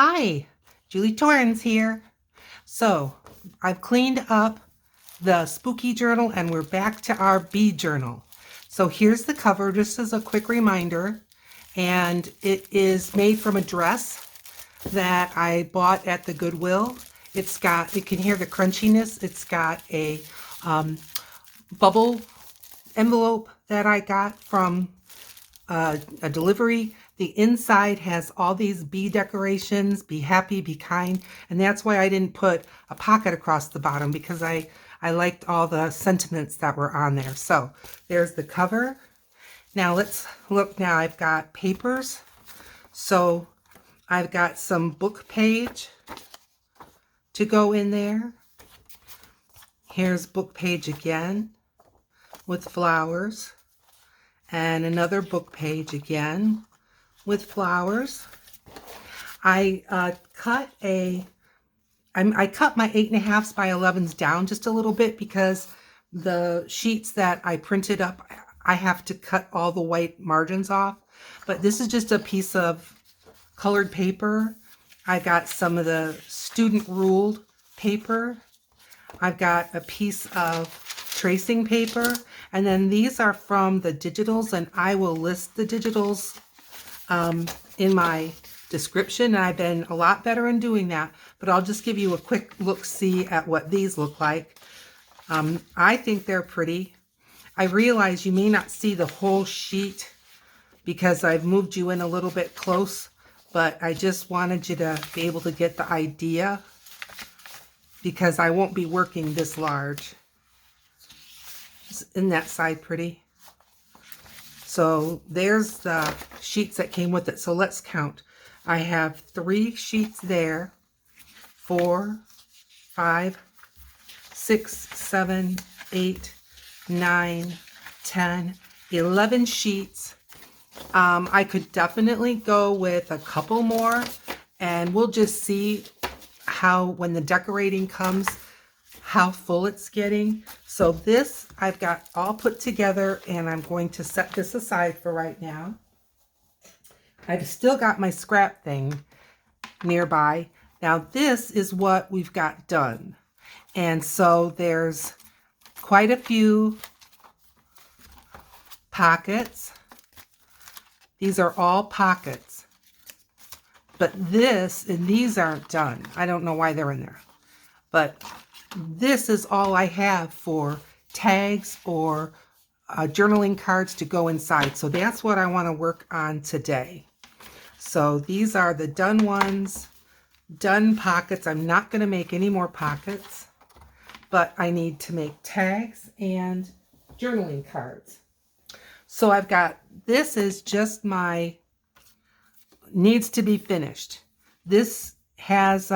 Hi, Julie Torrens here. So, I've cleaned up the spooky journal and we're back to our bead journal. So here's the cover, just as a quick reminder. And it is made from a dress that I bought at the Goodwill. It's got, you can hear the crunchiness. It's got a bubble envelope that I got from a delivery. The inside has all these bee decorations, be happy, be kind, and that's why I didn't put a pocket across the bottom, because I liked all the sentiments that were on there. So there's the cover. Now let's look. Now I've got papers. So I've got some book page to go in there. Here's book page again with flowers, and another book page again with flowers. I cut my 8.5s by 11s down just a little bit, because the sheets that I printed up, I have to cut all the white margins off. But this is just a piece of colored paper. I got some of the student ruled paper. I've got a piece of tracing paper, and then these are from the digitals, and I will list the digitals in my description, and I've been a lot better in doing that, but I'll just give you a quick look-see at what these look like. I think they're pretty. I realize you may not see the whole sheet because I've moved you in a little bit close, but I just wanted you to be able to get the idea, because I won't be working this large. Isn't that side pretty? So there's the sheets that came with it. So let's count. I have 3 sheets there, 4, 5, 6, 7, 8, 9, 10, 11 sheets. I could definitely go with a couple more, and we'll just see how, when the decorating comes, how full it's getting. So this I've got all put together, and I'm going to set this aside for right now. I've still got my scrap thing nearby. Now this is what we've got done. And so there's quite a few pockets. These are all pockets. But this and these aren't done. I don't know why they're in there. But this is all I have for tags or journaling cards to go inside. So that's what I want to work on today. So these are the done ones, done pockets. I'm not going to make any more pockets, but I need to make tags and journaling cards. So I've got, this is just my needs to be finished. This has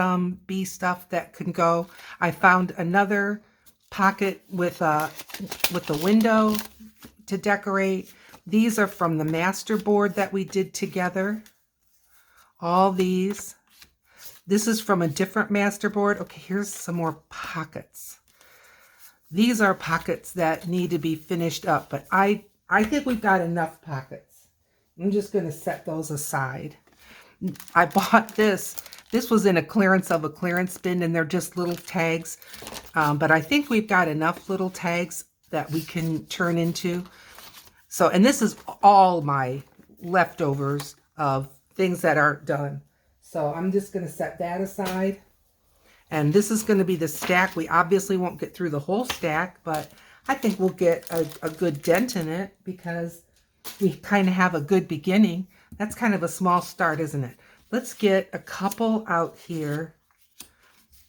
bee stuff that can go. I found another pocket with a window to decorate. These are from the master board that we did together. All these. This is from a different master board. Okay, here's some more pockets. These are pockets that need to be finished up, but I think we've got enough pockets. I'm just going to set those aside. I bought this. This was in a clearance of a clearance bin, and they're just little tags. But I think we've got enough little tags that we can turn into. So, and this is all my leftovers of things that aren't done. So I'm just going to set that aside. And this is going to be the stack. We obviously won't get through the whole stack, but I think we'll get a good dent in it, because we kind of have a good beginning. That's kind of a small start, isn't it? Let's get a couple out here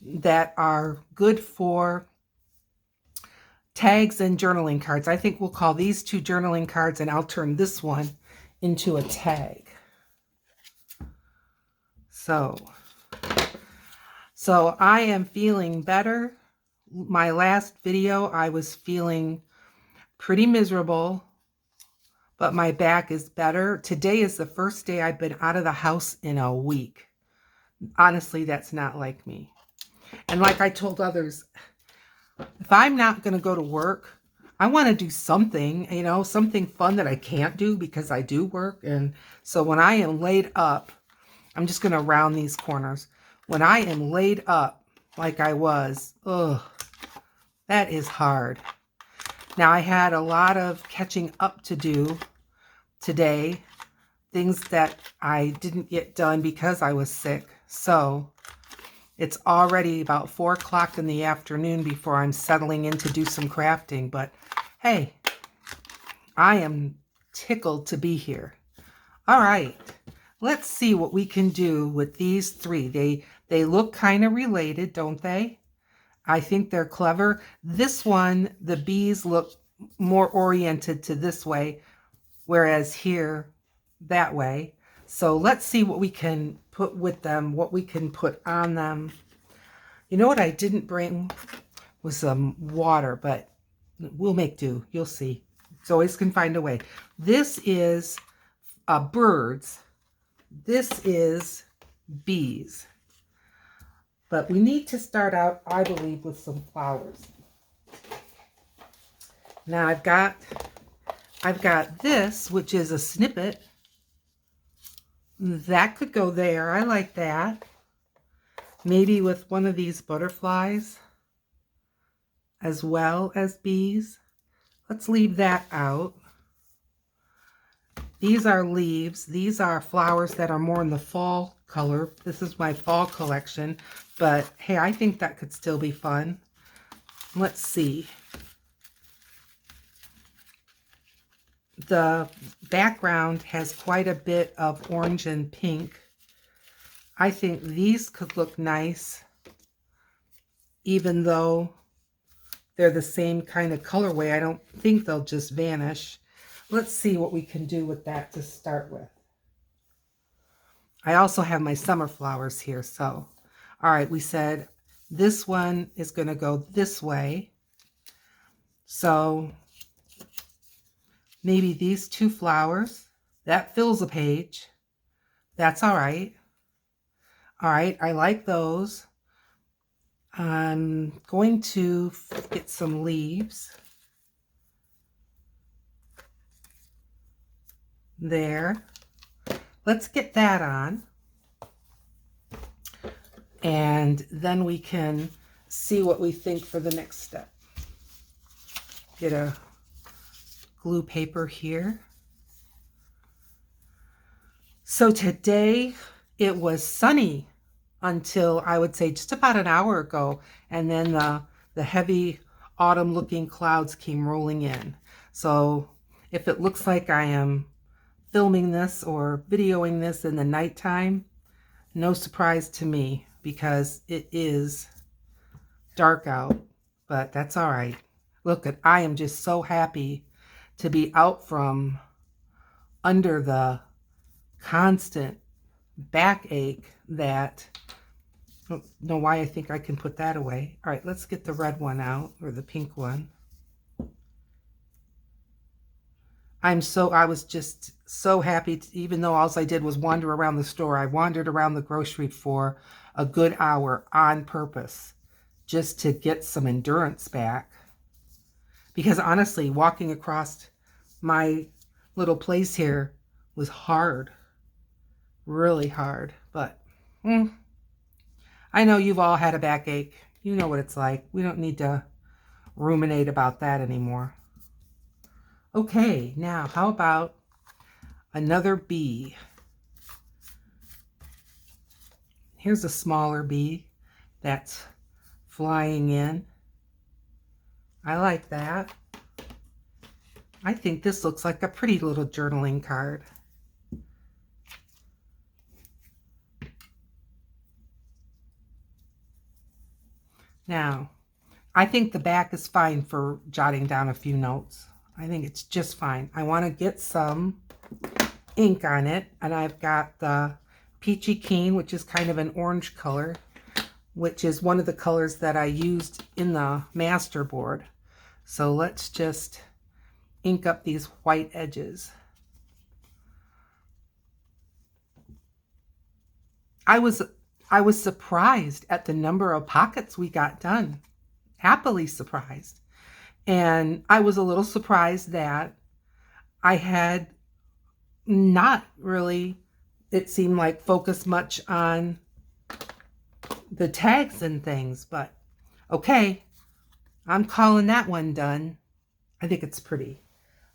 that are good for tags and journaling cards. I think we'll call these 2 journaling cards, and I'll turn this one into a tag. So I am feeling better. My last video, I was feeling pretty miserable, but my back is better. Today is the first day I've been out of the house in a week. Honestly, that's not like me. And like I told others, if I'm not going to go to work, I want to do something, you know, something fun that I can't do because I do work. And so when I am laid up, I'm just going to round these corners. When I am laid up like I was, ugh, that is hard. Now, I had a lot of catching up to do today, things that I didn't get done because I was sick. So it's already about 4 o'clock in the afternoon before I'm settling in to do some crafting. But hey, I am tickled to be here. All right, let's see what we can do with these three. They look kind of related, don't they? I think they're clever. This one, the bees look more oriented to this way, whereas here, that way. So let's see what we can put with them, what we can put on them. You know what I didn't bring was some water, but we'll make do. You'll see. It's always can find a way. This is birds. This is bees. But we need to start out, I believe, with some flowers. Now I've got this, which is a snippet. That could go there. I like that. Maybe with one of these butterflies as well as bees. Let's leave that out. These are leaves. These are flowers that are more in the fall color. This is my fall collection. But hey, I think that could still be fun. Let's see. The background has quite a bit of orange and pink. I think these could look nice, even though they're the same kind of colorway. I don't think they'll just vanish. Let's see what we can do with that to start with. I also have my summer flowers here. So, all right, we said this one is going to go this way. So maybe these two flowers, that fills a page. That's all right. All right, I like those. I'm going to get some leaves. There. Let's get that on. And then we can see what we think for the next step. Get a glue paper here. So today it was sunny until I would say just about an hour ago, and then the heavy autumn looking clouds came rolling in. So if it looks like I am filming this or videoing this in the nighttime, no surprise to me because it is dark out, but that's all right. Look, I am just so happy to be out from under the constant backache that I don't know why I think I can put that away. All right, let's get the red one out, or the pink one. I was just so happy, even though all I did was wander around the store. I wandered around the grocery for a good hour on purpose just to get some endurance back. Because honestly, walking across my little place here was hard, really hard. But I know you've all had a backache. You know what it's like. We don't need to ruminate about that anymore. Okay, now how about another bee? Here's a smaller bee that's flying in. I like that. I think this looks like a pretty little journaling card. Now, I think the back is fine for jotting down a few notes. I think it's just fine. I want to get some ink on it, and I've got the Peachy Keen, which is kind of an orange color, which is one of the colors that I used in the master board. So let's just ink up these white edges. I was surprised at the number of pockets we got done. Happily surprised. And I was a little surprised that I had not really it seemed like focus much on the tags and things, but okay, I'm calling that one done. I think it's pretty.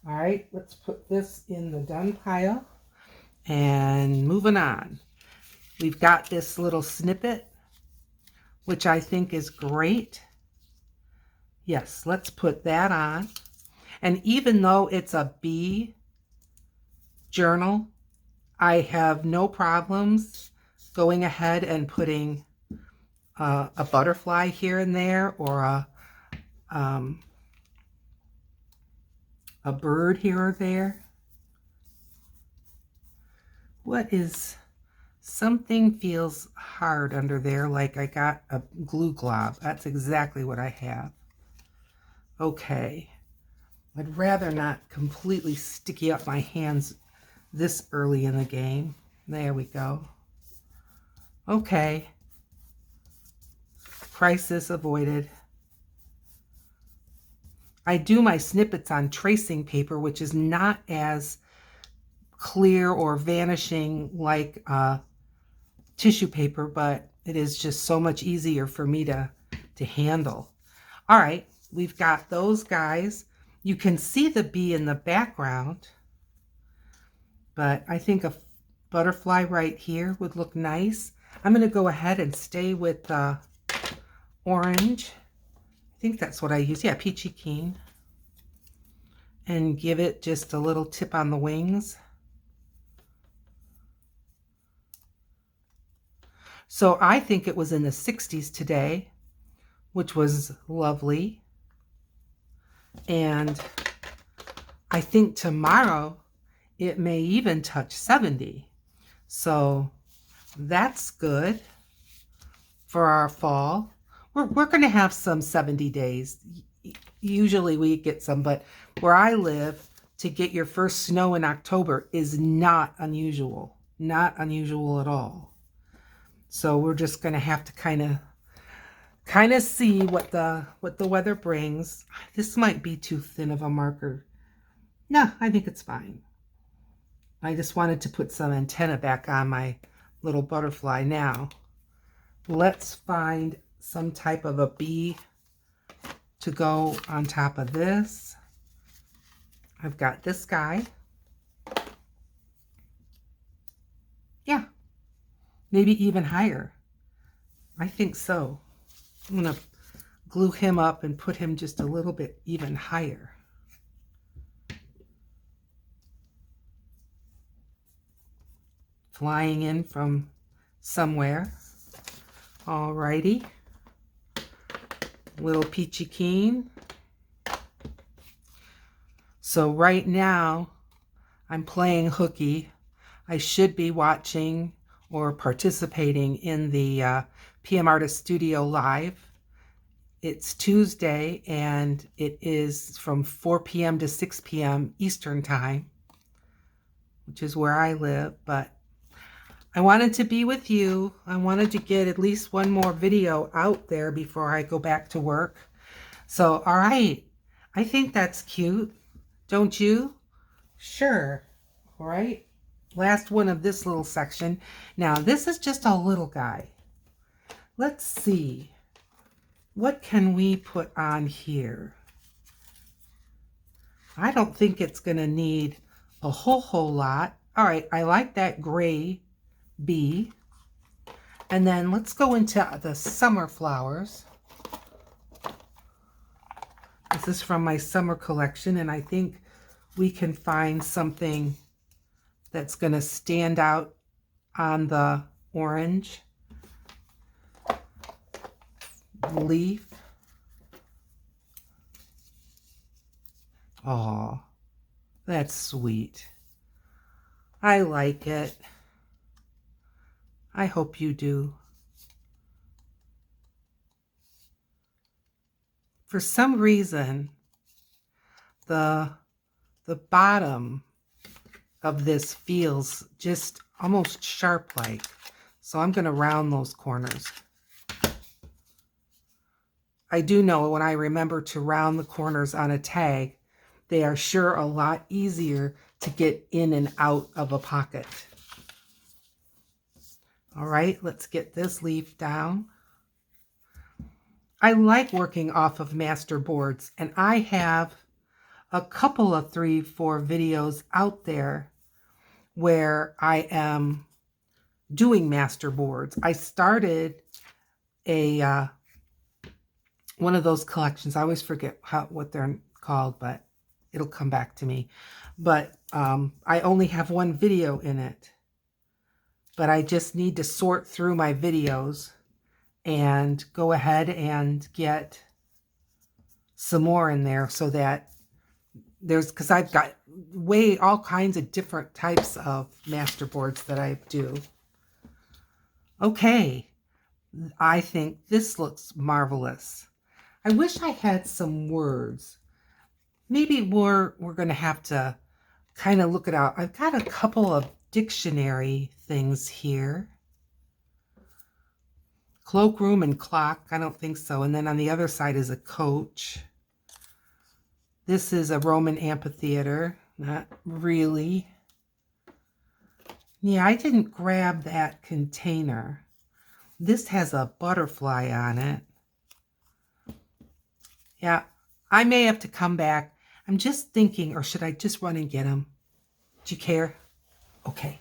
All right, let's put this in the done pile and moving on. We've got this little snippet, which I think is great. Yes, let's put that on. And even though it's a bee journal, I have no problems going ahead and putting a butterfly here and there, or a bird here or there. What is, something feels hard under there, like I got a glue glob. That's exactly what I have. Okay, I'd rather not completely sticky up my hands this early in the game. There we go. Okay. Crisis avoided. I do my snippets on tracing paper, which is not as clear or vanishing like tissue paper, but it is just so much easier for me to handle. All right, we've got those guys. You can see the bee in the background, but I think a butterfly right here would look nice. I'm going to go ahead and stay with orange. I think that's what I use. Yeah, peachy keen. And give it just a little tip on the wings. So I think it was in the 60s today, which was lovely. And I think tomorrow it may even touch 70. So that's good for our fall. We're going to have some 70 days. Usually we get some, but where I live, to get your first snow in October is not unusual. Not unusual at all. So we're just going to have to kind of see what the weather brings. This might be too thin of a marker. No, I think it's fine. I just wanted to put some antenna back on my little butterfly. Now, let's find some type of a bee to go on top of this. I've got this guy. Yeah, maybe even higher. I think so. I'm going to glue him up and put him just a little bit even higher. Flying in from somewhere. Alrighty. Little peachy keen. So right now I'm playing hooky. I should be watching or participating in the PM Artist Studio Live. It's Tuesday and it is from 4 p.m. to 6 p.m. Eastern Time, which is where I live, but I wanted to be with you. I wanted to get at least one more video out there before I go back to work. So, all right. I think that's cute. Don't you? Sure. All right. Last one of this little section. Now, this is just a little guy. Let's see. What can we put on here? I don't think it's going to need a whole lot. All right. I like that gray bee. And then let's go into the summer flowers. This is from my summer collection, and I think we can find something that's going to stand out on the orange leaf. Oh, that's sweet. I like it. I hope you do. For some reason, the bottom of this feels just almost sharp-like. So I'm going to round those corners. I do know when I remember to round the corners on a tag, they are sure a lot easier to get in and out of a pocket. All right, let's get this leaf down. I like working off of master boards, and I have a couple of 3-4 videos out there where I am doing master boards. I started a one of those collections. I always forget what they're called, but it'll come back to me. But I only have one video in it. But I just need to sort through my videos and go ahead and get some more in there so that because I've got all kinds of different types of master boards that I do. Okay, I think this looks marvelous. I wish I had some words. Maybe we're going to have to kind of look it out. I've got a couple of dictionary things here. Cloakroom and clock, I don't think so. And then on the other side is a coach. This is a Roman amphitheater. Not really. Yeah, I didn't grab that container. This has a butterfly on it. Yeah, I may have to come back. I'm just thinking, or should I just run and get them? Do you care? Okay.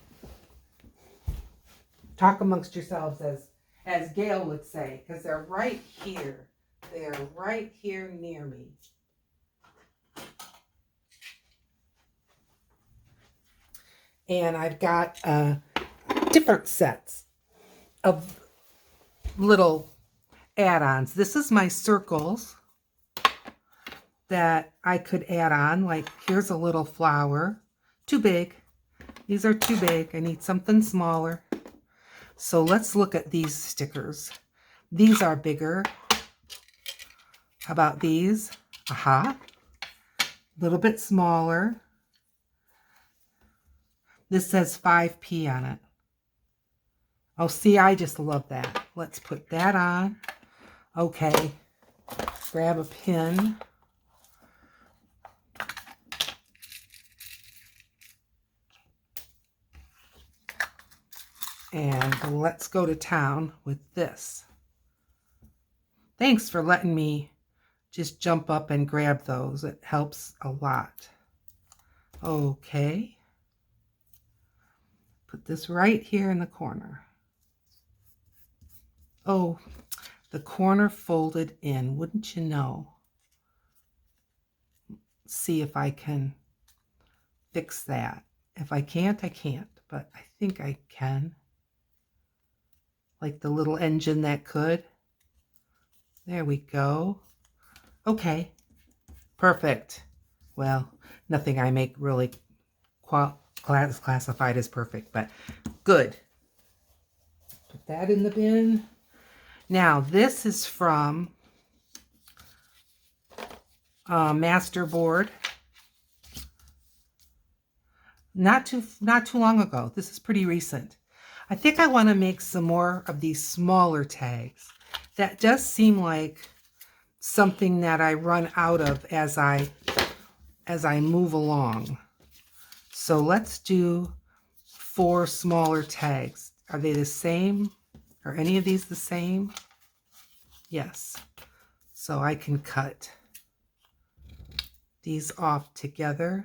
Talk amongst yourselves, as Gayle would say, because they're right here. They're right here near me. And I've got different sets of little add-ons. This is my circles that I could add on. Like, here's a little flower. Too big. These are too big. I need something smaller. So let's look at these stickers. These are bigger. How about these? Aha. A little bit smaller. This says 5P on it. Oh, see, I just love that. Let's put that on. Okay. Grab a pin. And let's go to town with this. Thanks for letting me just jump up and grab those. It helps a lot. Okay. Put this right here in the corner. Oh, the corner folded in, wouldn't you know? See if I can fix that. If I can't, I can't, but I think I can. Like the little engine that could. There we go. Okay, perfect. Well, nothing I make really classified as perfect, but good. Put that in the bin. Now, this is from Masterboard. Not too long ago. This is pretty recent. I think I want to make some more of these smaller tags. That does seem like something that I run out of as I move along. So let's do 4 smaller tags. Are they the same? Are any of these the same? Yes. So I can cut these off together.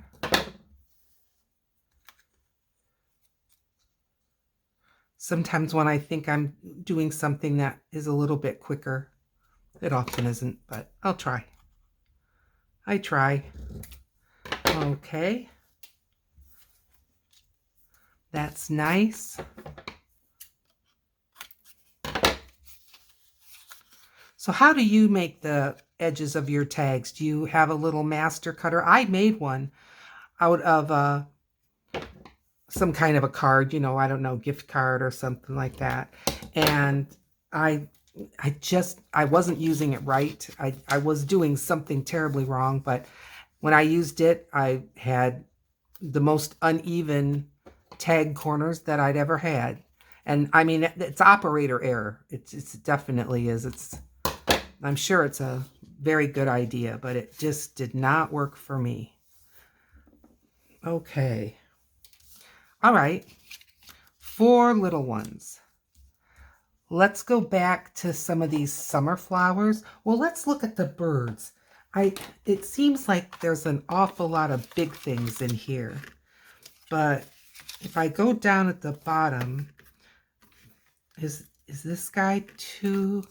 Sometimes when I think I'm doing something that is a little bit quicker, it often isn't, but I'll try. I try. Okay. That's nice. So how do you make the edges of your tags? Do you have a little master cutter? I made one out of some kind of a card, you know, I don't know, gift card or something like that. And I wasn't using it right. I was doing something terribly wrong, but when I used it, I had the most uneven tag corners that I'd ever had. And I mean, it's operator error. It definitely is. I'm sure it's a very good idea, but it just did not work for me. Okay. All right. 4 little ones. let's go back to some of these summer flowers. Well, let's look at the birds. It seems like there's an awful lot of big things in here. But if I go down at the bottom, is this guy too?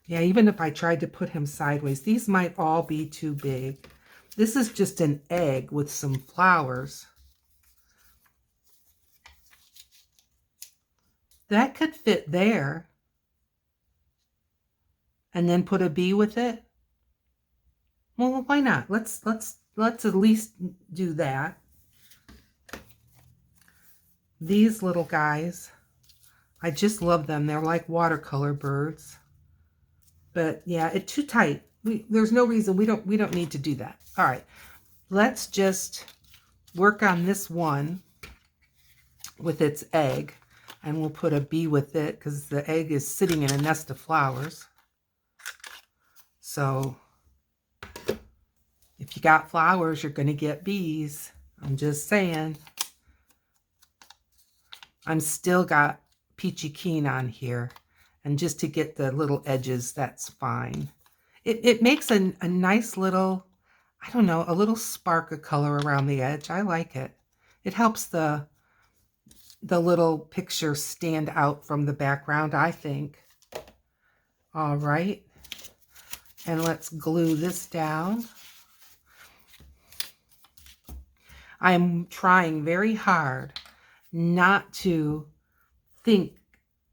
Yeah, even if I tried to put him sideways, these might all be too big. This is just an egg with some flowers. That could fit there. And then put a bee with it. Well, why not? Let's at least do that. These little guys, I just love them. They're like watercolor birds. But yeah, it's too tight. There's no reason we don't need to do that. All right. Let's just work on this one with its egg, and we'll put a bee with it because the egg is sitting in a nest of flowers. So if you got flowers, you're going to get bees. I'm just saying. I'm still got Peachy Keen on here. And just to get the little edges, that's fine. It makes a nice little, I don't know, a little spark of color around the edge. I like it. It helps the little picture stand out from the background, I think. All right. And let's glue this down. I'm trying very hard not to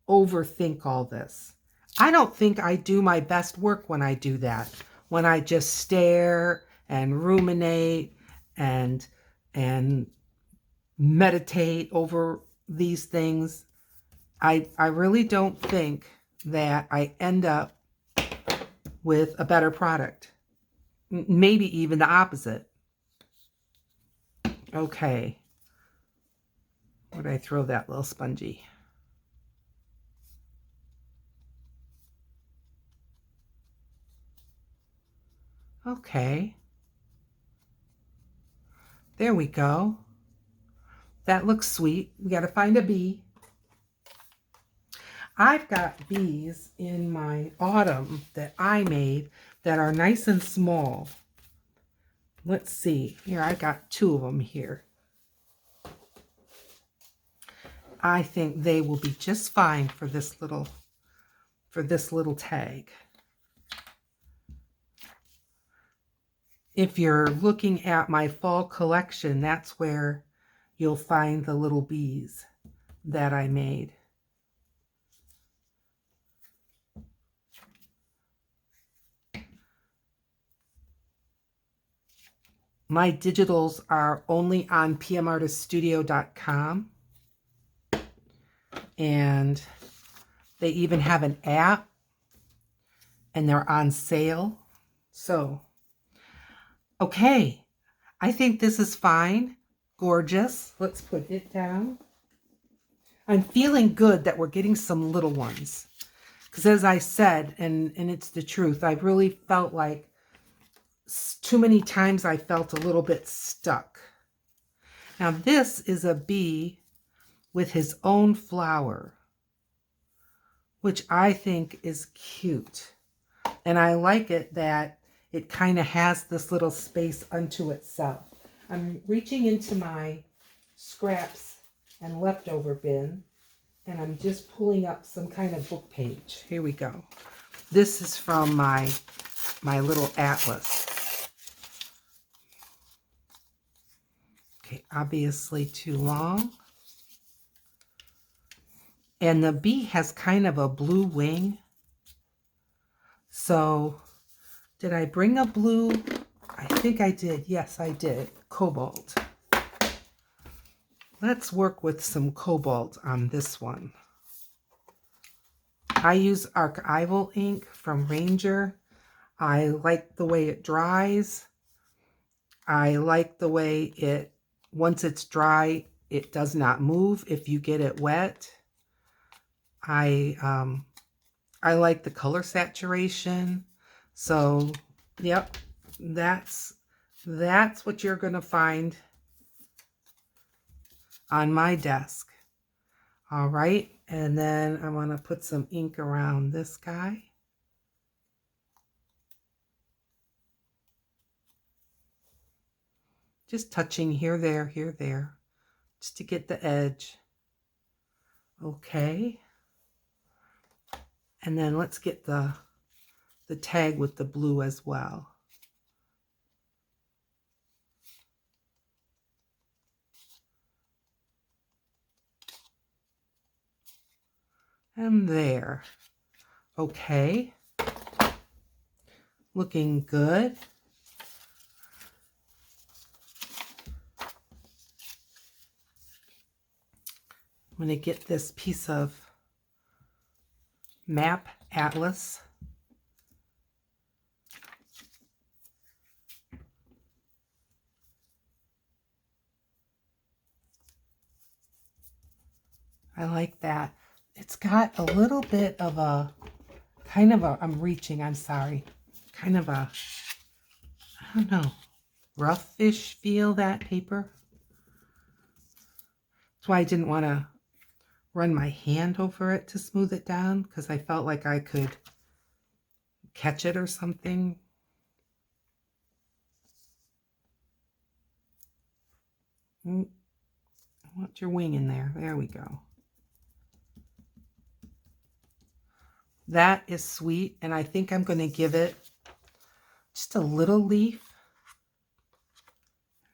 overthink all this. I don't think I do my best work when I do that. When I just stare and ruminate and meditate over these things. I really don't think that I end up with a better product. Maybe even the opposite. Okay. Where'd I throw that little spongy? Okay. There we go. That looks sweet. We got to find a bee. I've got bees in my autumn that I made that are nice and small. Let's see. Here, I got 2 of them here. I think they will be just fine for this little tag. If you're looking at my fall collection, that's where you'll find the little bees that I made. My digitals are only on pmartiststudio.com. And they even have an app. And they're on sale. So, okay. I think this is fine. Gorgeous. Let's put it down. I'm feeling good that we're getting some little ones. Because as I said, and it's the truth, I really felt like too many times I felt a little bit stuck. Now this is a bee with his own flower, which I think is cute. And I like it that it kind of has this little space unto itself. I'm reaching into my scraps and leftover bin, and I'm just pulling up some kind of book page. Here we go. This is from my little atlas. Okay, obviously too long. And the bee has kind of a blue wing. So, did I bring a blue? I think I did. Yes, I did. Cobalt. Let's work with some cobalt on this one. I use archival ink from Ranger. I like the way it dries. I like the way it, once it's dry, it does not move if you get it wet. I like the color saturation. So, yep, that's what you're going to find on my desk. All right, and then I want to put some ink around this guy. Just touching here, there, just to get the edge. Okay. And then let's get the tag with the blue as well. And there. Okay. Looking good. I'm going to get this piece of map atlas. I like that. It's got a little bit of a, kind of a, I'm reaching, I'm sorry, kind of a, I don't know, roughish feel, that paper. That's why I didn't want to run my hand over it to smooth it down, because I felt like I could catch it or something. I want your wing in there. There we go. That is sweet, and I think I'm going to give it just a little leaf.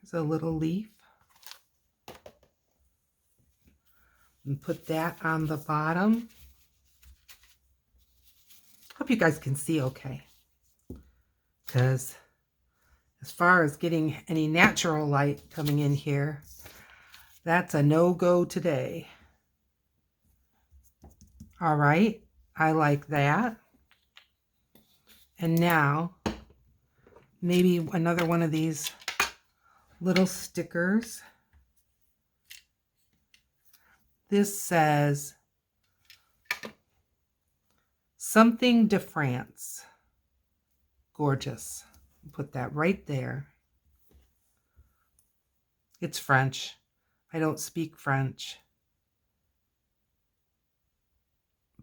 There's a little leaf. And put that on the bottom. Hope you guys can see okay. Because as far as getting any natural light coming in here, that's a no-go today. All right, I like that. And now, maybe another one of these little stickers. This says, something de France. Gorgeous. Put that right there. It's French. I don't speak French.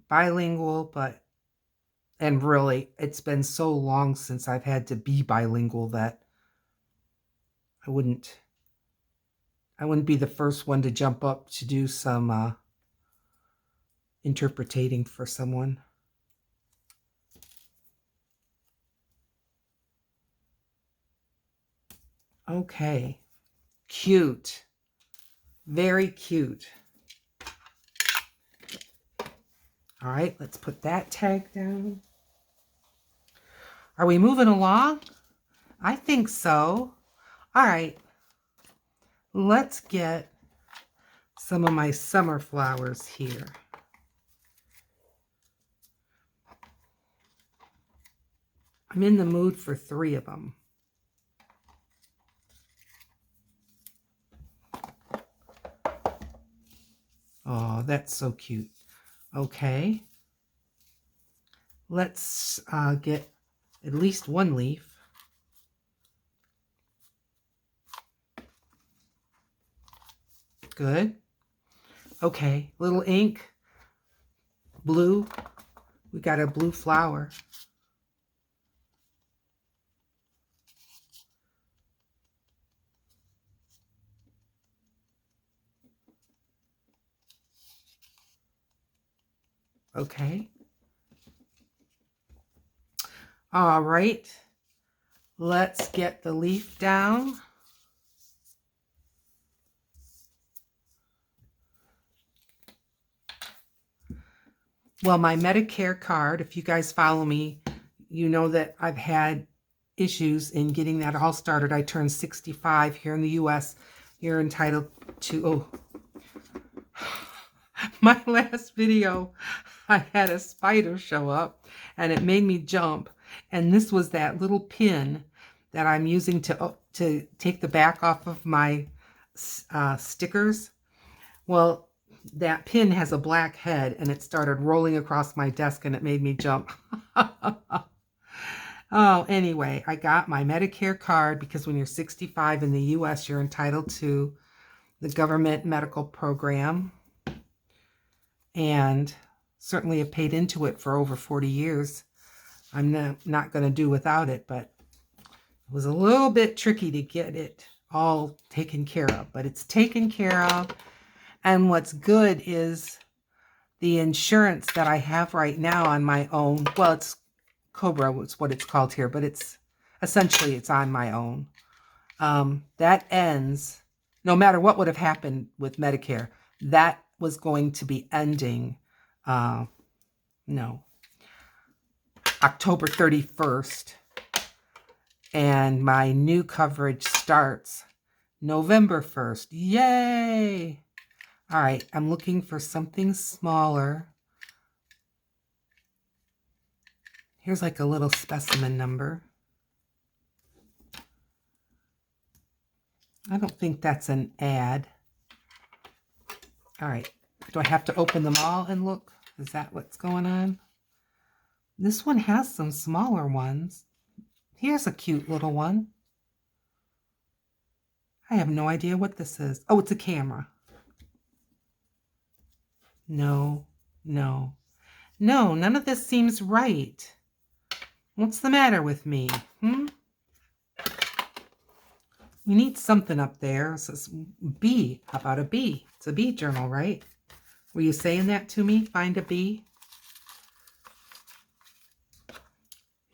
Bilingual, but, and really, it's been so long since I've had to be bilingual that I wouldn't be the first one to jump up to do some interpreting for someone. Okay, cute, very cute. All right, let's put that tag down. Are we moving along? I think so. All right, let's get some of my summer flowers here. I'm in the mood for 3 of them. Oh, that's so cute. Okay. Let's get at least 1 leaf. Good. Okay, little ink. Blue. We got a blue flower. Okay. All right. Let's get the leaf down. Well, my Medicare card, if you guys follow me, you know that I've had issues in getting that all started. I turned 65 here in the US. You're entitled to, oh, my last video, I had a spider show up and it made me jump. And this was that little pin that I'm using to take the back off of my stickers. Well, that pin has a black head and it started rolling across my desk and it made me jump. Oh, anyway, I got my Medicare card because when you're 65 in the US, you're entitled to the government medical program. and certainly have paid into it for over 40 years. I'm not going to do without it, but it was a little bit tricky to get it all taken care of, but it's taken care of. And what's good is the insurance that I have right now on my own. Well, it's Cobra, it's what it's called here, but it's essentially it's on my own. That ends, no matter what would have happened with Medicare, that was going to be ending, October 31st. And my new coverage starts November 1st. Yay! All right, I'm looking for something smaller. Here's like a little specimen number. I don't think that's an ad. All right, do I have to open them all and look? Is that what's going on? This one has some smaller ones. Here's a cute little one. I have no idea what this is. Oh, it's a camera. No, none of this seems right. What's the matter with me? We need something up there. It says B. How about a B? It's a B journal, right? Were you saying that to me? Find a B.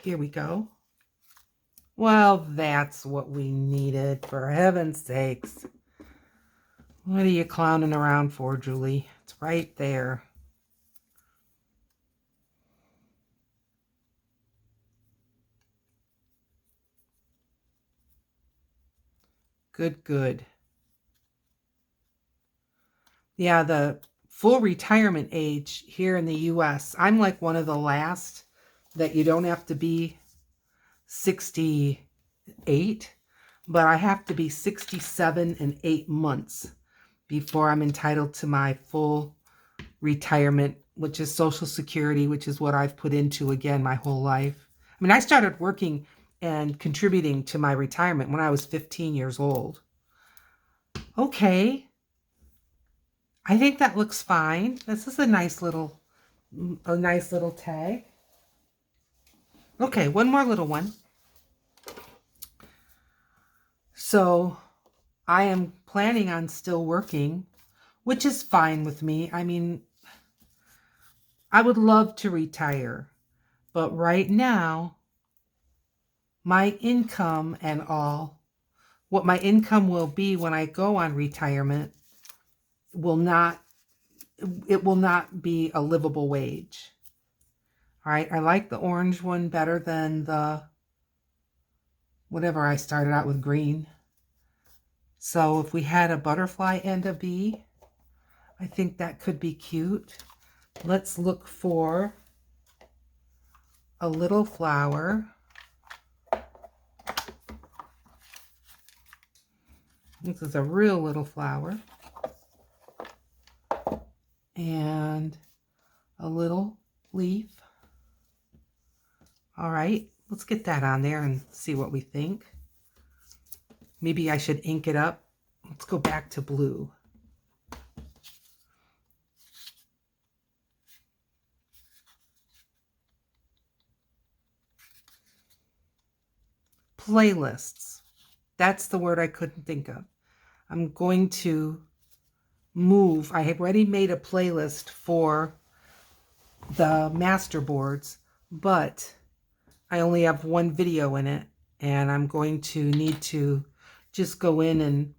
Here we go. Well, that's what we needed, for heaven's sakes. What are you clowning around for, Julie? It's right there. Good. Yeah, the full retirement age here in the U.S., I'm like one of the last that you don't have to be 68, but I have to be 67 and 8 months before I'm entitled to my full retirement, which is Social Security, which is what I've put into, again, my whole life. I mean, I started working and contributing to my retirement when I was 15 years old. Okay. I think that looks fine. This is a nice little tag. Okay, one more little one. So I am planning on still working, which is fine with me. I mean, I would love to retire, but right now, my income and all, what my income will be when I go on retirement will not be a livable wage. All right, I like the orange one better than the whatever I started out with, green. So if we had a butterfly and a bee, I think that could be cute. Let's look for a little flower. This is a real little flower. And a little leaf. All right, let's get that on there and see what we think. Maybe I should ink it up. Let's go back to blue. Playlists. That's the word I couldn't think of. I'm going to move. I have already made a playlist for the master boards, but I only have one video in it, and I'm going to need to just go in and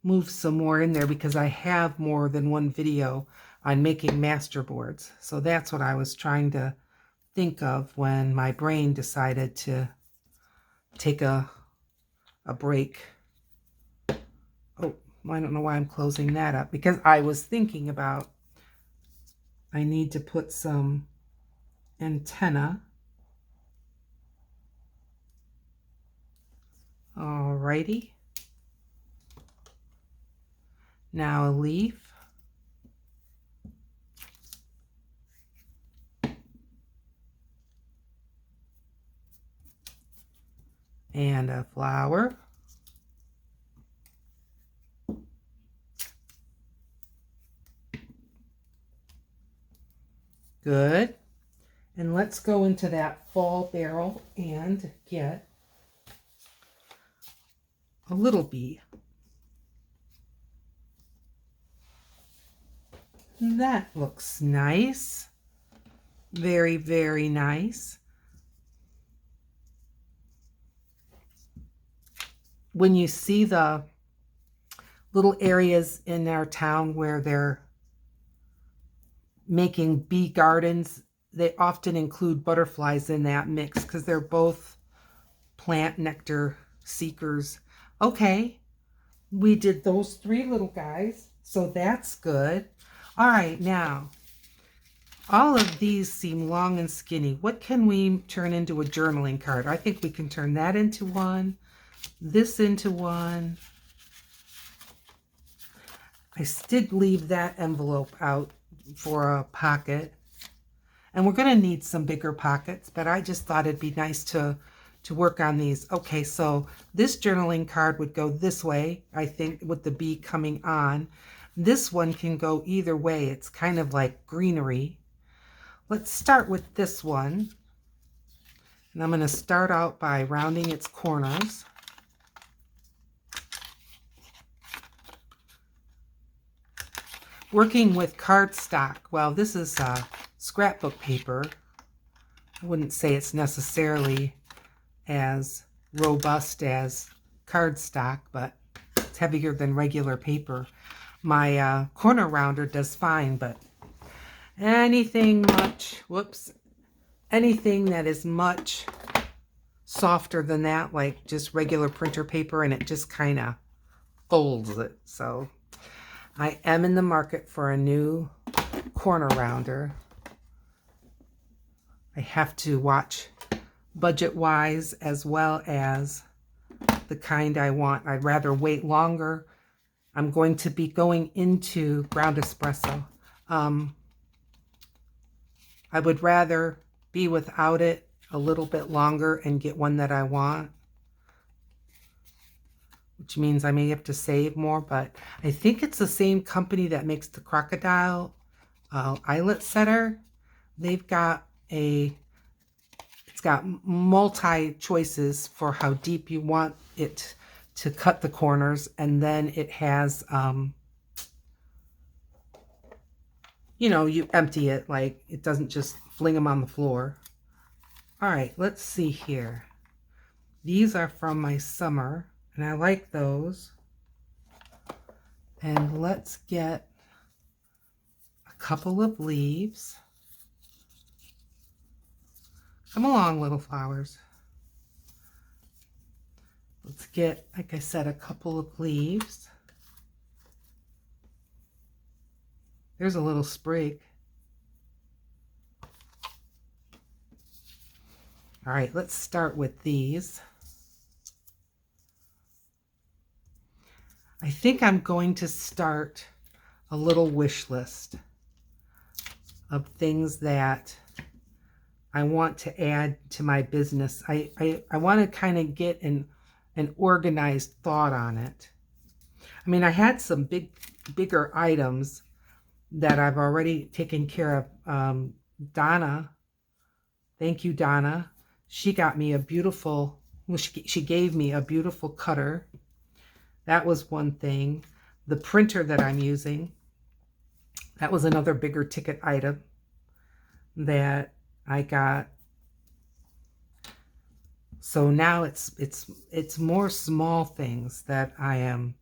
move some more in there because I have more than one video on making master boards. So that's what I was trying to think of when my brain decided to take a break. Oh, I don't know why I'm closing that up, because I was thinking about I need to put some antenna. Alrighty. Now a leaf. And a flower. Good. And let's go into that fall barrel and get a little bee. That looks nice. Very, very nice. When you see the little areas in our town where they're making bee gardens, they often include butterflies in that mix because they're both plant nectar seekers. Okay, we did those 3 little guys, so that's good. All right, now, all of these seem long and skinny. What can we turn into a journaling card? I think we can turn that into one, this into one. I did leave that envelope out for a pocket. And we're going to need some bigger pockets, but I just thought it'd be nice to work on these. Okay, so this journaling card would go this way, I think, with the bee coming on. This one can go either way. It's kind of like greenery. Let's start with this one. And I'm going to start out by rounding its corners. Working with cardstock. Well, this is scrapbook paper. I wouldn't say it's necessarily as robust as cardstock, but it's heavier than regular paper. My corner rounder does fine, but anything that is much softer than that, like just regular printer paper, and it just kind of folds it. So I am in the market for a new corner rounder. I have to watch budget-wise as well as the kind I want. I'd rather wait longer. I'm going to be going into ground espresso. I would rather be without it a little bit longer and get one that I want, which means I may have to save more, but I think it's the same company that makes the crocodile eyelet setter. They've got it's got multi choices for how deep you want it to cut the corners, and then it has, you know, you empty it, like it doesn't just fling them on the floor. All right, let's see here. These are from my summer, and I like those. And let's get a couple of leaves. Come along, little flowers. Let's get, like I said, a couple of leaves. There's a little sprig. All right, let's start with these. I think I'm going to start a little wish list of things that I want to add to my business. I want to kind of get an organized thought on it. I mean, I had some bigger items that I've already taken care of. Donna, thank you, Donna. She got me a beautiful, well, she gave me a beautiful cutter. That was one thing. The printer that I'm using, that was another bigger ticket item that I got. So now it's more small things that I am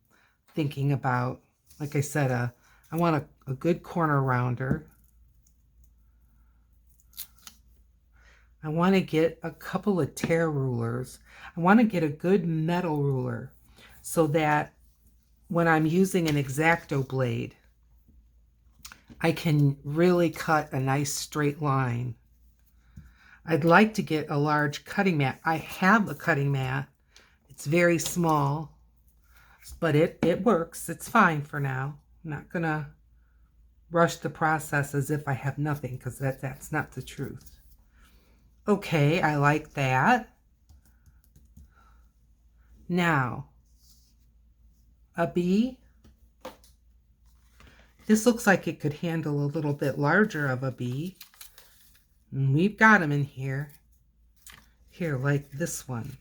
thinking about. Like I said, I want a good corner rounder. I want to get a couple of tear rulers. I want to get a good metal ruler so that when I'm using an X-Acto blade, I can really cut a nice straight line. I'd like to get a large cutting mat. I have a cutting mat. It's very small, but it works. It's fine for now. I'm not going to rush the process as if I have nothing, because that's not the truth. Okay, I like that. Now, a bee. This looks like it could handle a little bit larger of a bee. And we've got them in here. Here, like this one.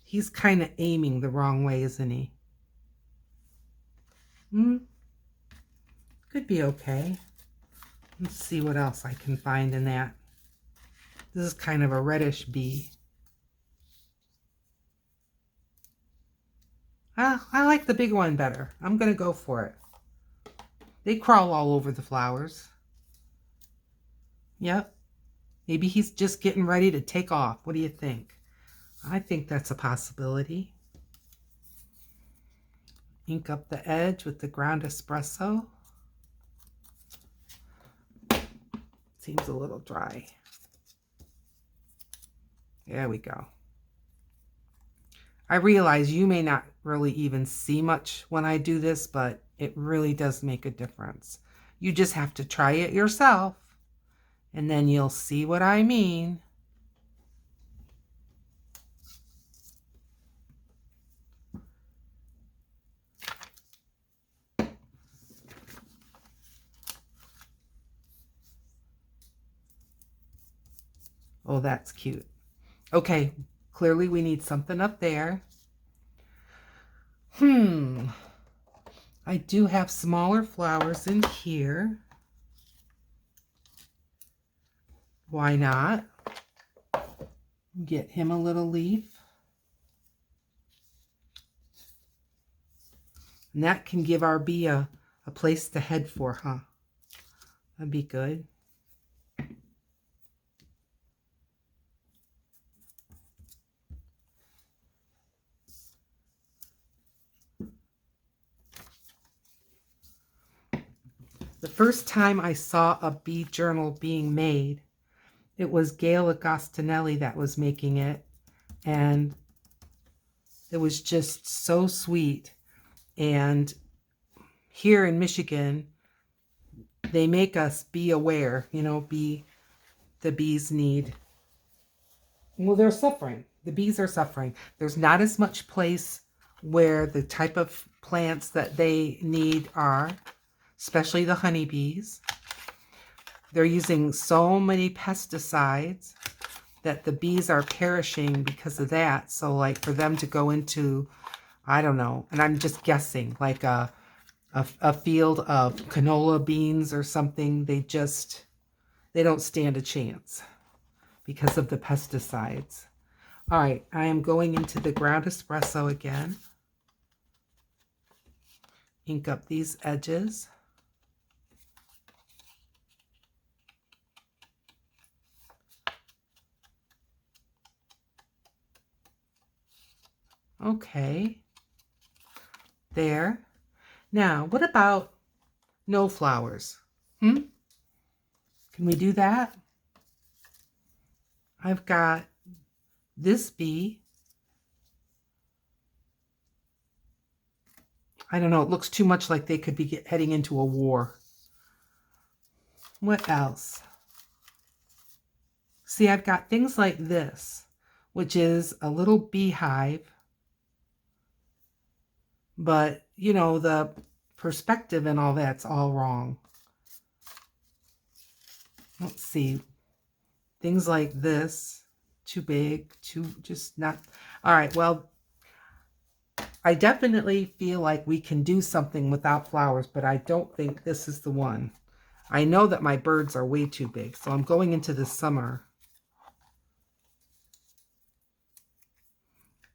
He's kind of aiming the wrong way, isn't he? Could be okay. Let's see what else I can find in that. This is kind of a reddish bee. I like the big one better. I'm going to go for it. They crawl all over the flowers. Yep. Maybe he's just getting ready to take off. What do you think? I think that's a possibility. Ink up the edge with the ground espresso. Seems a little dry. There we go. I realize you may not really even see much when I do this, but it really does make a difference. You just have to try it yourself, and then you'll see what I mean. Oh, that's cute. Okay, clearly we need something up there. I do have smaller flowers in here. Why not? Get him a little leaf. And that can give our bee a place to head for, huh? That'd be good. The first time I saw a bee journal being made, it was Gayle Agostinelli that was making it, and it was just so sweet. And here in Michigan, they make us be aware, you know, the bees need, well, they're suffering. The bees are suffering. There's not as much place where the type of plants that they need are, especially the honeybees. They're using so many pesticides that the bees are perishing because of that. So like for them to go into, I don't know, and I'm just guessing, like a field of canola beans or something, they don't stand a chance because of the pesticides. All right, I am going into the ground espresso again. Ink up these edges. Okay, there. Now, what about no flowers? Can we do that? I've got this bee. I don't know, it looks too much like they could be heading into a war. What else? See, I've got things like this, which is a little beehive. But, you know, the perspective and all that's all wrong. Let's see. Things like this, too big, just not. All right, well, I definitely feel like we can do something without flowers, but I don't think this is the one. I know that my birds are way too big, so I'm going into the summer.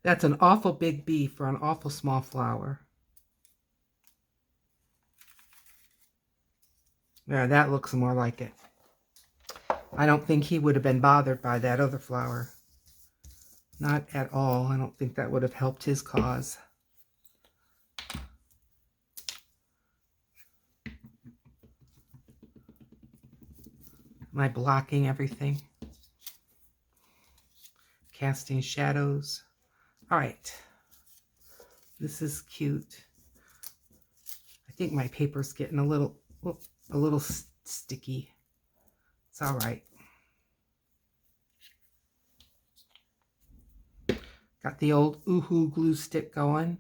That's an awful big bee for an awful small flower. Yeah, that looks more like it. I don't think he would have been bothered by that other flower. Not at all. I don't think that would have helped his cause. Am I blocking everything? Casting shadows. All right. This is cute. I think my paper's getting a little sticky. It's all right. Got the old Oohoo glue stick going.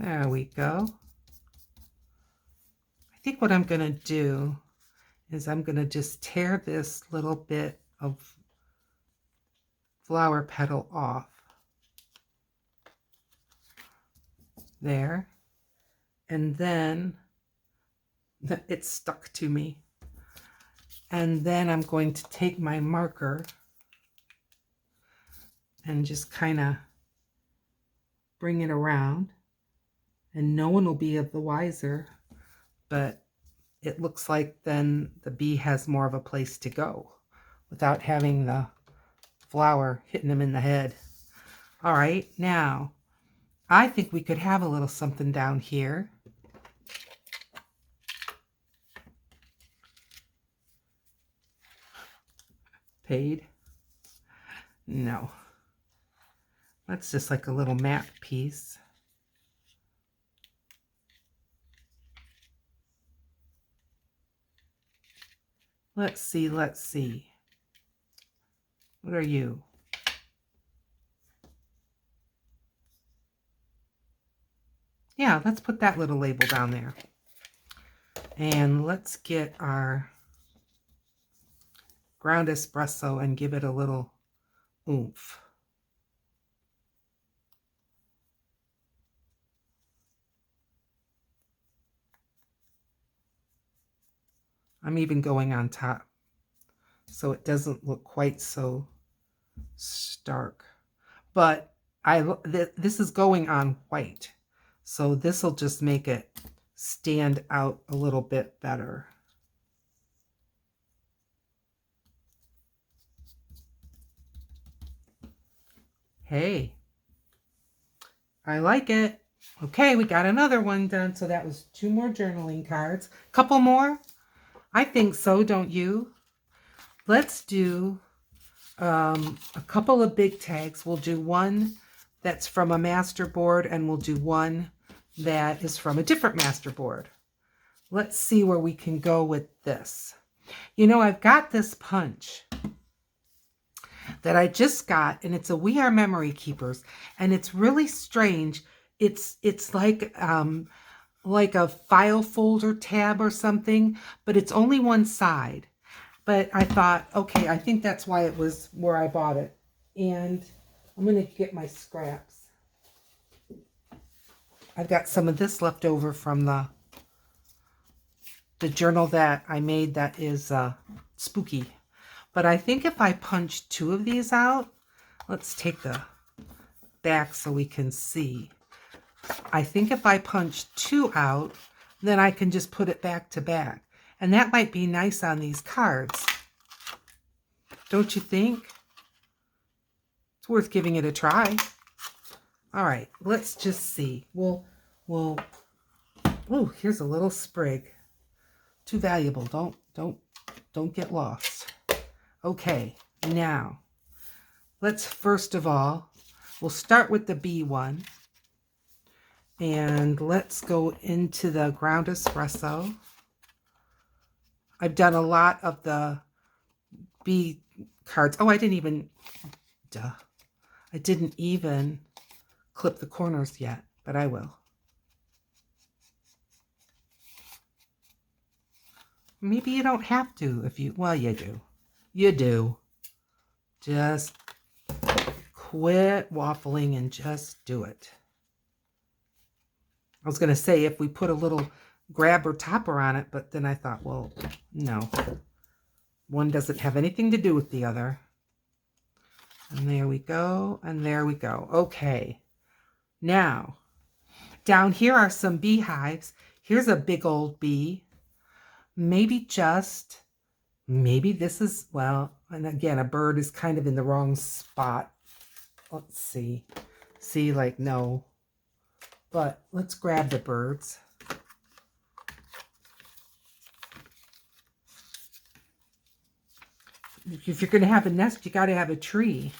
There we go. I think what I'm going to do is I'm going to just tear this little bit of flower petal off. There. And then it stuck to me. And then I'm going to take my marker and just kind of bring it around. And no one will be the wiser, but it looks like then the bee has more of a place to go without having the flower hitting him in the head. All right, now I think we could have a little something down here. Paid? No. That's just like a little map piece. Let's see, let's see. What are you? Yeah, let's put that little label down there. And let's get our ground espresso and give it a little oomph. I'm even going on top so it doesn't look quite so stark. But this is going on white, so this will just make it stand out a little bit better. Hey, I like it. Okay, we got another one done. So that was 2 more journaling cards. Couple more? I think so, don't you? Let's do a couple of big tags. We'll do one that's from a master board, and we'll do one that is from a different master board. Let's see where we can go with this. You know, I've got this punch that I just got, and it's a We Are Memory Keepers, and it's really strange. It's like a file folder tab or something, but it's only one side. But I thought, okay, I think that's why it was where I bought it. And I'm going to get my scraps. I've got some of this left over from the journal that I made that is spooky. But I think if I punch 2 of these out, let's take the back so we can see. I think if I punch 2 out, then I can just put it back to back. And that might be nice on these cards. Don't you think? It's worth giving it a try. All right, let's just see. Oh, here's a little sprig. Too valuable. Don't get lost. Okay, now let's first of all, we'll start with the bee one. And let's go into the ground espresso. I've done a lot of the bee cards. Oh, I didn't even clip the corners yet, but I will. Maybe you don't have to if you, well, you do. You do. Just quit waffling and just do it. I was going to say if we put a little grabber topper on it, but then I thought, well, no. One doesn't have anything to do with the other. And there we go, and there we go. Okay. Now, down here are some beehives. Here's a big old bee. Maybe this is, well, and again, a bird is kind of in the wrong spot. Let's see. See, like, no. But let's grab the birds. If you're going to have a nest, you got to have a tree.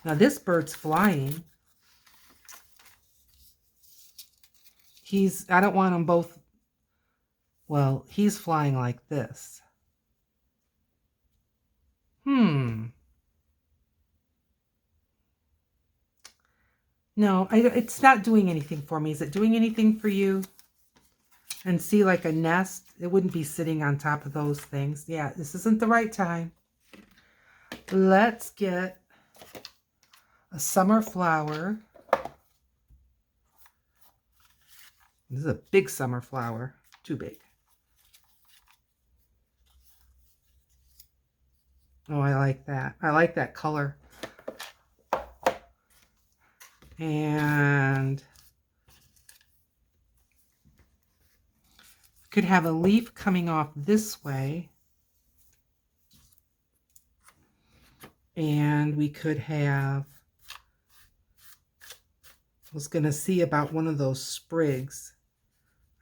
Now this bird's flying. I don't want them both. Well, he's flying like this. No, it's not doing anything for me. Is it doing anything for you? And see, like a nest, it wouldn't be sitting on top of those things. Yeah, this isn't the right time. Let's get a summer flower. This is a big summer flower. Too big. Oh, I like that. I like that color. And could have a leaf coming off this way. And we could have, I was going to see about one of those sprigs.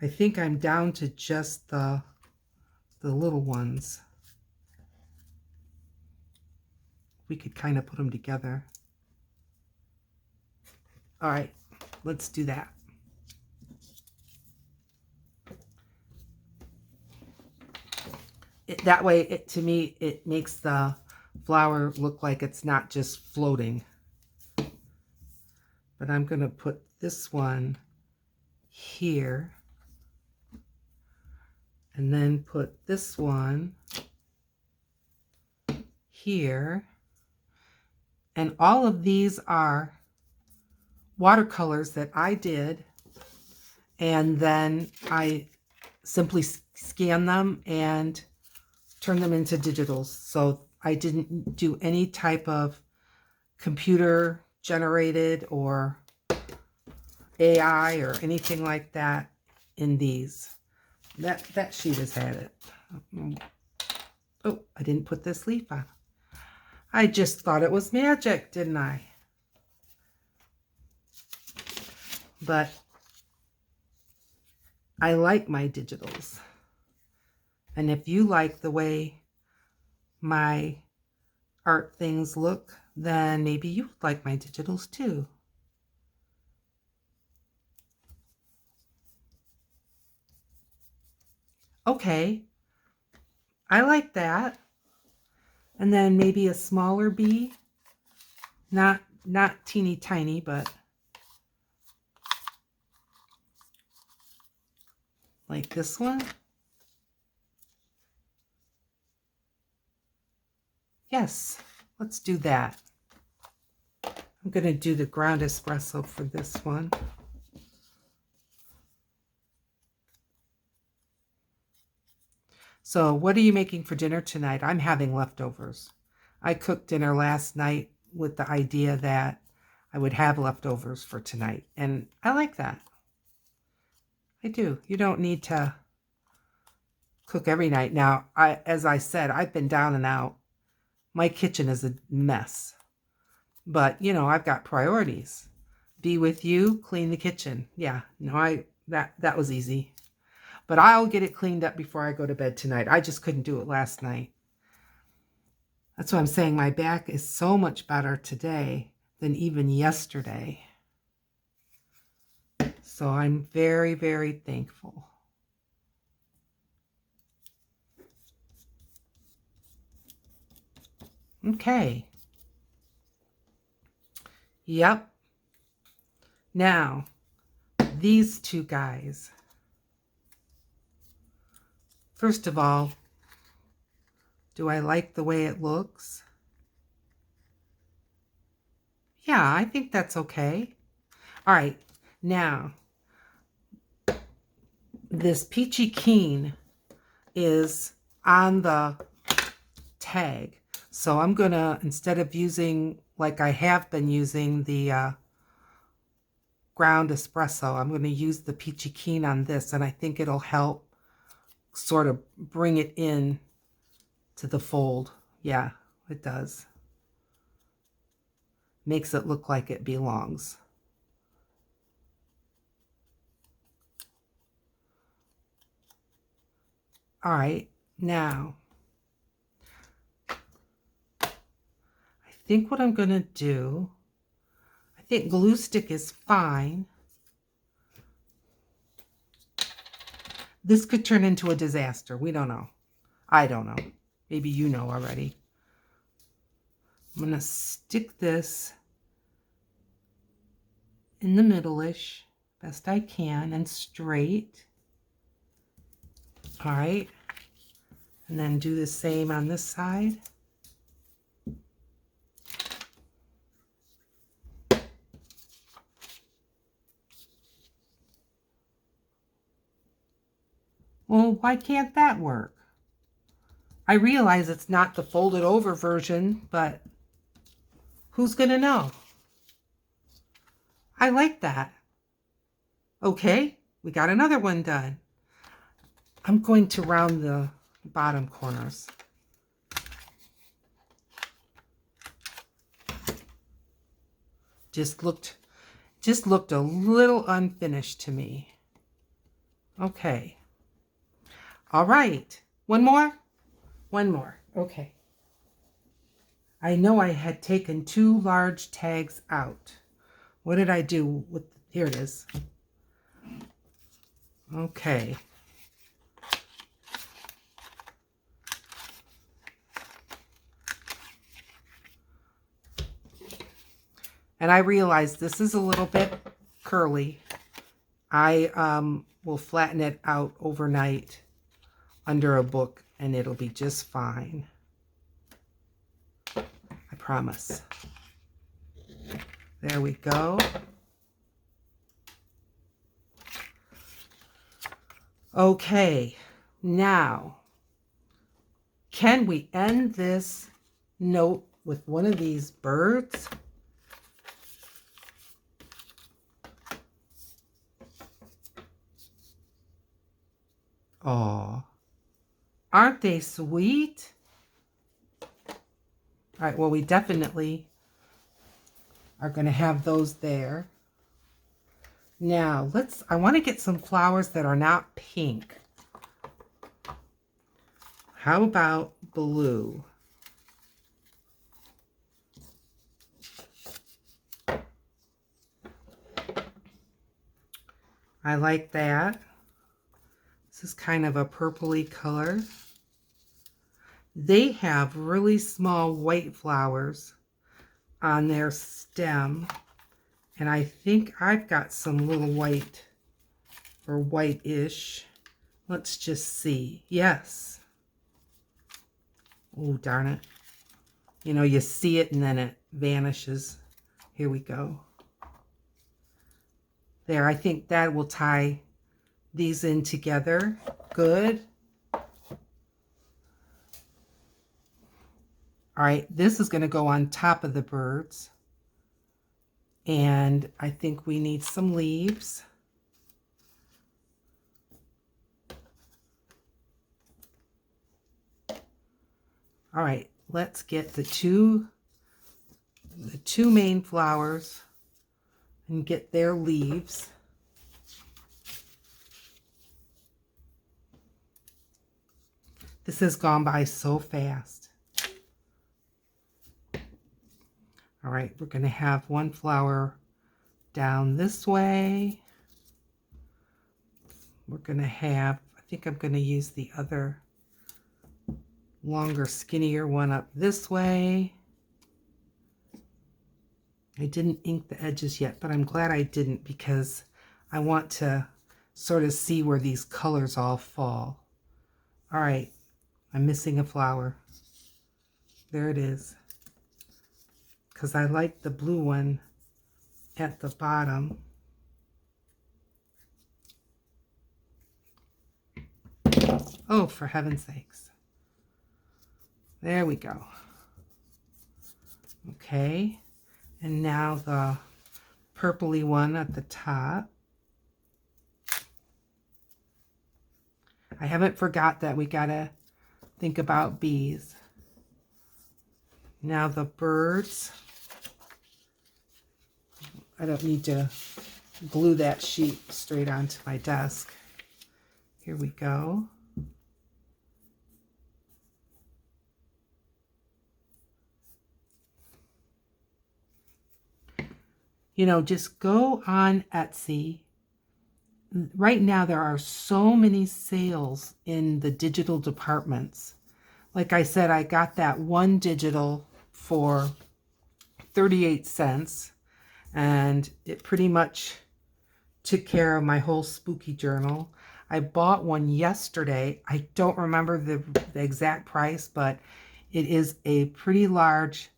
I think I'm down to just the little ones. We could kind of put them together. All right, let's do that. That way, to me, it makes the flower look like it's not just floating. But I'm going to put this one here. And then put this one here. And all of these are watercolors that I did. And then I simply scan them and turn them into digitals. So I didn't do any type of computer generated or AI or anything like that in these. That sheet has had it. Oh, I didn't put this leaf on. I just thought it was magic, didn't I? But I like my digitals. And if you like the way my art things look, then maybe you would like my digitals too. Okay, I like that. And then maybe a smaller bee. Not teeny tiny, but like this one. Yes, let's do that. I'm going to do the ground espresso for this one. So what are you making for dinner tonight? I'm having leftovers. I cooked dinner last night with the idea that I would have leftovers for tonight. And I like that. I do. You don't need to cook every night. Now, as I said, I've been down and out. My kitchen is a mess. But, you know, I've got priorities. Be with you, clean the kitchen. Yeah, no, that was easy. But I'll get it cleaned up before I go to bed tonight. I just couldn't do it last night. That's what I'm saying. My back is so much better today than even yesterday. So I'm very, very thankful. Okay. Yep. Now, these two guys. First of all, do I like the way it looks? Yeah, I think that's okay. All right, now, this Peachy Keen is on the tag. So I'm going to, instead of using, like I have been using the ground espresso, I'm going to use the Peachy Keen on this, and I think it'll help sort of bring it in to the fold. Yeah, it does. Makes it look like it belongs. All right, now, I think what I'm going to do, I think glue stick is fine. This could turn into a disaster. We don't know. I don't know. Maybe you know already. I'm going to stick this in the middle-ish, best I can, and straight. All right. And then do the same on this side. Well, why can't that work? I realize it's not the folded over version, but who's gonna know? I like that. Okay, we got another one done. I'm going to round the bottom corners. Just looked a little unfinished to me. Okay. All right. One more? One more. Okay. I know I had taken 2 large tags out. What did I do with, here it is. Okay. And I realize this is a little bit curly. I will flatten it out overnight under a book and it'll be just fine. I promise. There we go. Okay, now, can we end this note with one of these birds? Oh, aren't they sweet? All right, well, we definitely are going to have those there. Now, I want to get some flowers that are not pink. How about blue? I like that. This is kind of a purpley color. They have really small white flowers on their stem. And I think I've got some little white or white-ish. Let's just see. Yes. Oh, darn it. You know, you see it and then it vanishes. Here we go. There, I think that will tie these in together. Good. All right, this is going to go on top of the birds. And I think we need some leaves. All right, let's get the two main flowers and get their leaves. This has gone by so fast. All right, we're going to have one flower down this way. We're going to have, I think I'm going to use the other longer, skinnier one up this way. I didn't ink the edges yet, but I'm glad I didn't because I want to sort of see where these colors all fall. All right, I'm missing a flower. There it is. Because I like the blue one at the bottom. Oh, for heaven's sakes. There we go. Okay. And now the purpley one at the top. I haven't forgot that we gotta think about bees. Now the birds. I don't need to glue that sheet straight onto my desk. Here we go. You know, just go on Etsy. Right now there are so many sales in the digital departments. Like I said, I got that one digital for 38 cents. and it pretty much took care of my whole spooky journal. I bought one yesterday. I don't remember the exact price, but it is a pretty large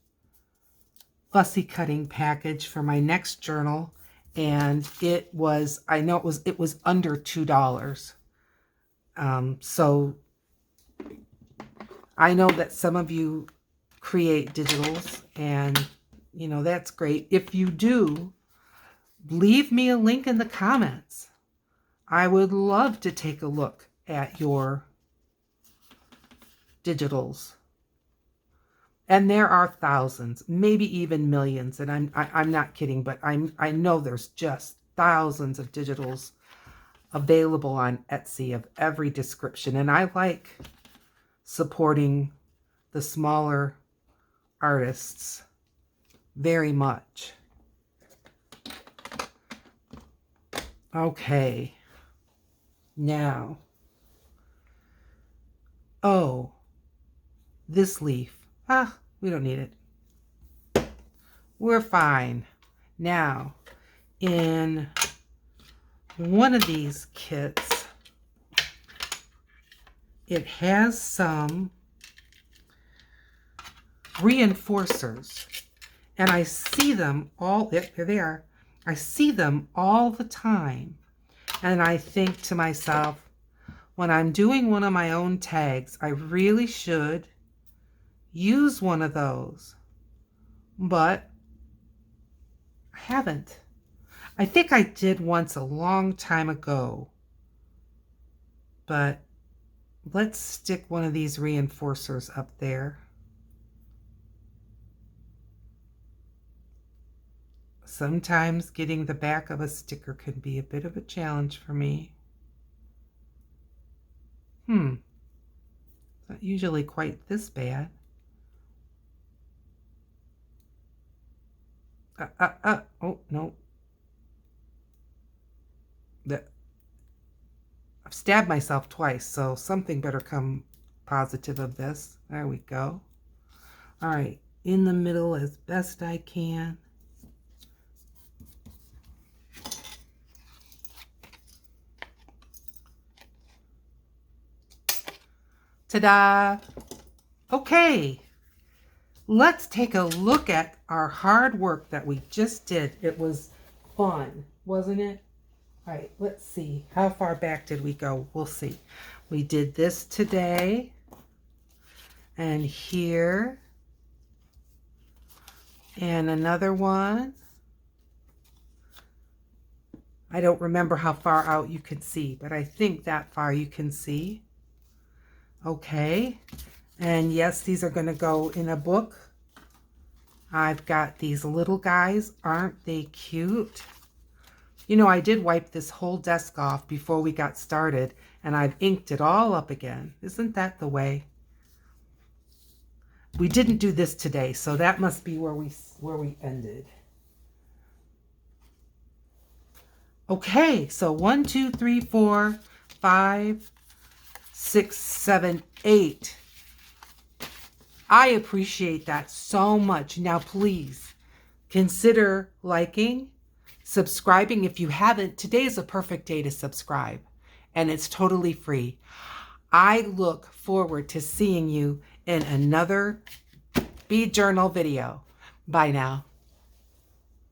fussy cutting package for my next journal, and it was, I know it was under $2. So I know that some of you create digitals, and you know, that's great. If you do, leave me a link in the comments. I would love to take a look at your digitals. And there are thousands, maybe even millions, and I'm not kidding, but I know there's just thousands of digitals available on Etsy of every description, and I like supporting the smaller artists very much. Okay, now, oh, this leaf. We don't need it. We're fine. Now, in one of these kits, it has some reinforcers, and I see them all, there they are. I see them all the time, and I think to myself, when I'm doing one of my own tags, I really should use one of those, but I haven't. I think I did once a long time ago, but let's stick one of these reinforcers up there. Sometimes getting the back of a sticker can be a bit of a challenge for me. It's not usually quite this bad. Oh, no. I've stabbed myself twice, so something better come positive of this. There we go. All right, in the middle as best I can. Ta-da! Okay, let's take a look at our hard work that we just did. It was fun, wasn't it? All right, let's see. How far back did we go? We'll see. We did this today, and here, and another one. I don't remember how far out you can see, but I think that far you can see. Okay, and yes, these are going to go in a book. I've got these little guys. Aren't they cute? You know, I did wipe this whole desk off before we got started, and I've inked it all up again. Isn't that the way? We didn't do this today, so that must be where we ended. Okay, so 1, 2, 3, 4, 5, 6, 7, 8. I appreciate that so much. Now, please consider liking, subscribing if you haven't. Today is a perfect day to subscribe, and it's totally free. I look forward to seeing you in another bead journal video. Bye now.